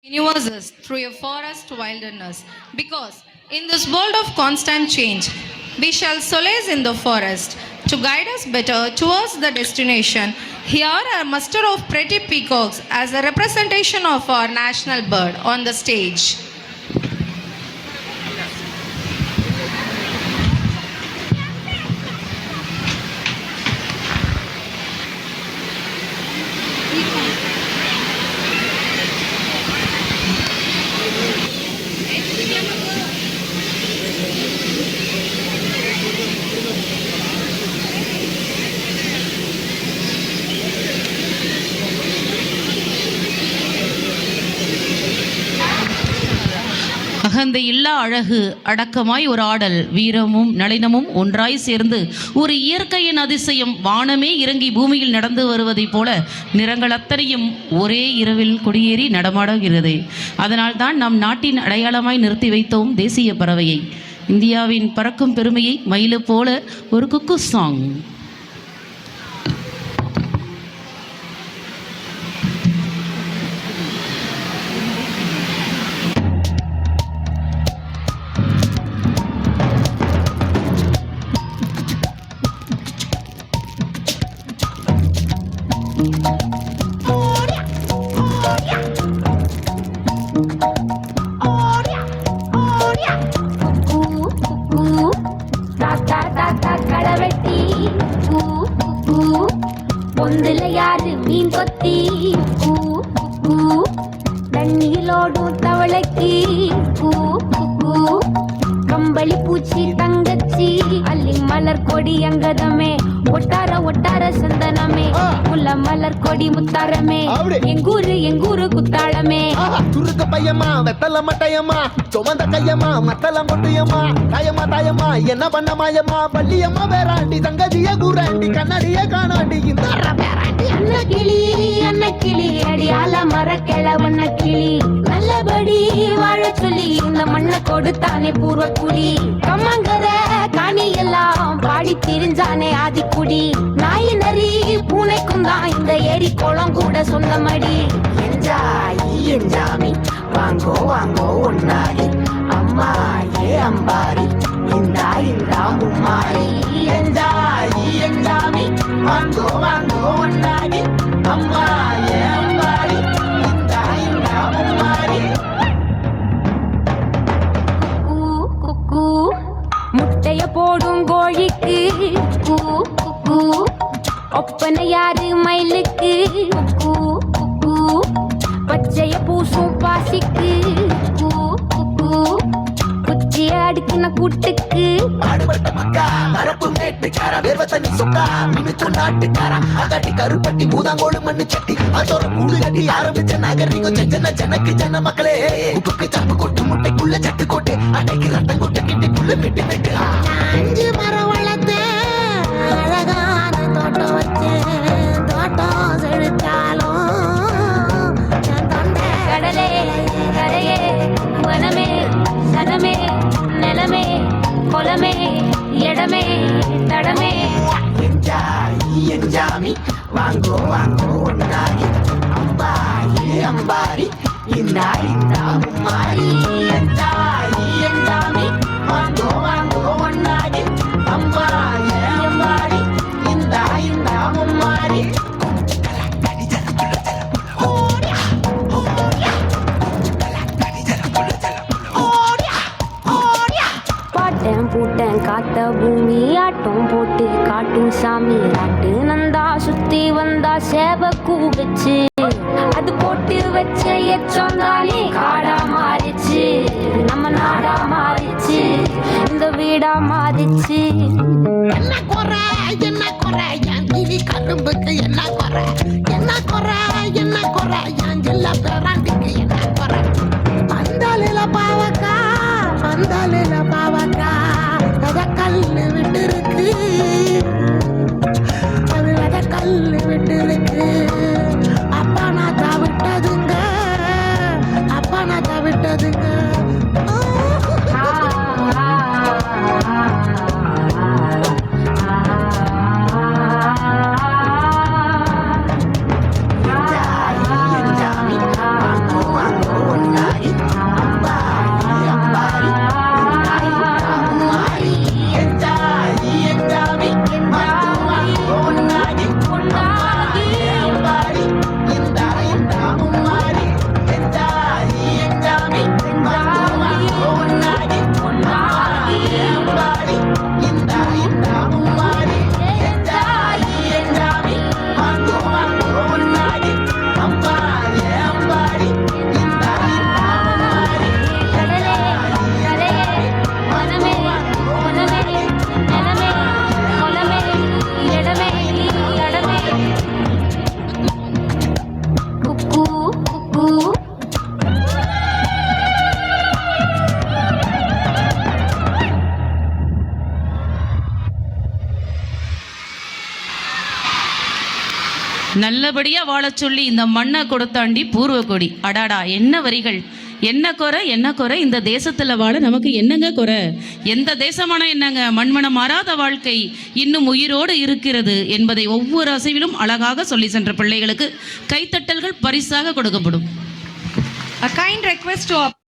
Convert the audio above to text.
universes through a forest wilderness. Because in this world of constant change, we shall solace in the forest to guide us better towards the destination. Here, a muster of pretty peacocks as a representation of our national bird on the stage. அகந்தை இல்லா அழகு அடக்கமாய் ஒரு ஆடல், வீரமும் நளினமும் ஒன்றாய் சேர்ந்து ஒரு இயற்கையின் அதிசயம். வானமே இறங்கி பூமியில் நடந்து வருவதைப் போல நிறங்கள் அத்தனையும் ஒரே இரவில் குடியேறி நடமாடுகிறது. அதனால்தான் நம் நாட்டின் அடையாளமாய் நிறுத்தி வைத்தோம் தேசிய பறவையை. இந்தியாவின் பறக்கும் பெருமையை மயிலு போல ஒரு குக்கு சாங். பொந்துல யாரு மீன் கொத்தி தண்ணியிலோடும் தவளைக்கு கம்பளி பூச்சி தங்கச்சி அள்ளி மலர் கொடி அங்கதமே ஒட்டார ஒட்டார சந்தனமே முல்ல மலர் கொடி முத்தாரமே எங்கூரு குத்தாளமே துருக்க பையமா வெத்தல மட்டையம்மா சுமந்த கையம்மா மத்தல மொட்டையம்மா தாயம்மா என்ன பண்ண மாயம்மா பள்ளியம்மா வேறாண்டி தங்கதிய கூறாண்டி கண்ணடிய காணாண்டி இந்த அன்ன கிளி அடியால மர கிழவண்ண கிளி நல்லபடி வாழ சொல்லி இந்த மண்ணை கொடுத்தானே பூர்வ குடி கம்மங்கர காணி எல்லாம் பாடி திரிஞ்சானே ஆதிக்குடி நாய் நரி பூனைக்கும் தான் இந்த ஏரி குளம் கூட சொந்தமடி என்ஜாமி வாங்கோ ஒன்னாரி அம்மா ஏ அம்பாரி இந்தா மும்மாரி என்ஜாமி வாங்கோ ஒன்னாரி அம்மா ஏ அம்பாரி இந்தா மும்மாரி. முட்டைய போடும் கோழிக்கு ஒப்பனை யாரு மயிலுக்கு பச்சைய பூசும் பாசிக்கு குச்சிய அடுக்கின கூட்டுக்கு கருப்பட்டி மூதாங்கோடு மண்ணு சட்டி அதோட கூடு கட்டி ஆரம்பிச்ச நாகரிகம் ஜனக்கு ஜன மக்களே உப்புக்கு சப்பு கொட்டு முட்டைக்குள்ள சட்டு கொட்டு அன்னைக்கு ரத்தம் கொட்டு கிட்டிக்குள்ள வெட்டி வெட்டு 5 மரம் வளர்த்தேன் அழகான தோட்டம் வச்சேன் தோட்டம் செழித்தாலும் கடலே கரையே வனமே சனமே நிலமே கொலமே இடமே தடமே என்ஜாமி வாங்கோ ஒன்னாரி அம்பா ஏ அம்பாரி இந்தா மும்மாரி என்ஜாமி வாங்கோ ஒன்னாரி அம்பா ஏ அம்பாரி இந்தா மும்மாரி. பூட்டன் காத்த பூமி ஆட்டம் போட்டு காட்டும் சாமி ஆட்டு நந்தா சுத்தி வந்தா சேவ கூவச்சு அது போட்டு வச்ச எச்சந்தாலே காடா மாறிச்சு நம்ம நாடா மாறிச்சு இந்த வீடா மாறிச்சு. என்ன குறை என் கிளி கரும்புக்கு என்ன குறை என் ஜில்ல பேராண்டிக்கு என்ன குறை பந்தாலில பாவக்கா அத கல்லு விட்டு இருக்கு அது அத கல்லு விட்டு இருக்கு அப்பா நான் தவிட்டதுங்க நல்லபடியா வாழச் சொல்லி இந்த மண்ணை கொடுத்தாண்டி பூர்வகுடி. அடாடா, என்ன வரிகள்! என்ன குறை இந்த தேசத்துல வாழ நமக்கு என்னங்க குறை? எந்த தேசமான என்னங்க, மண்மனம் மாறாத வாழ்க்கை இன்னும் உயிரோடு இருக்கிறது என்பதை ஒவ்வொரு அசைவிலும் அழகாக சொல்லி சென்ற பிள்ளைகளுக்கு கைத்தட்டல்கள் பரிசாக கொடுக்கப்படும். A kind request to our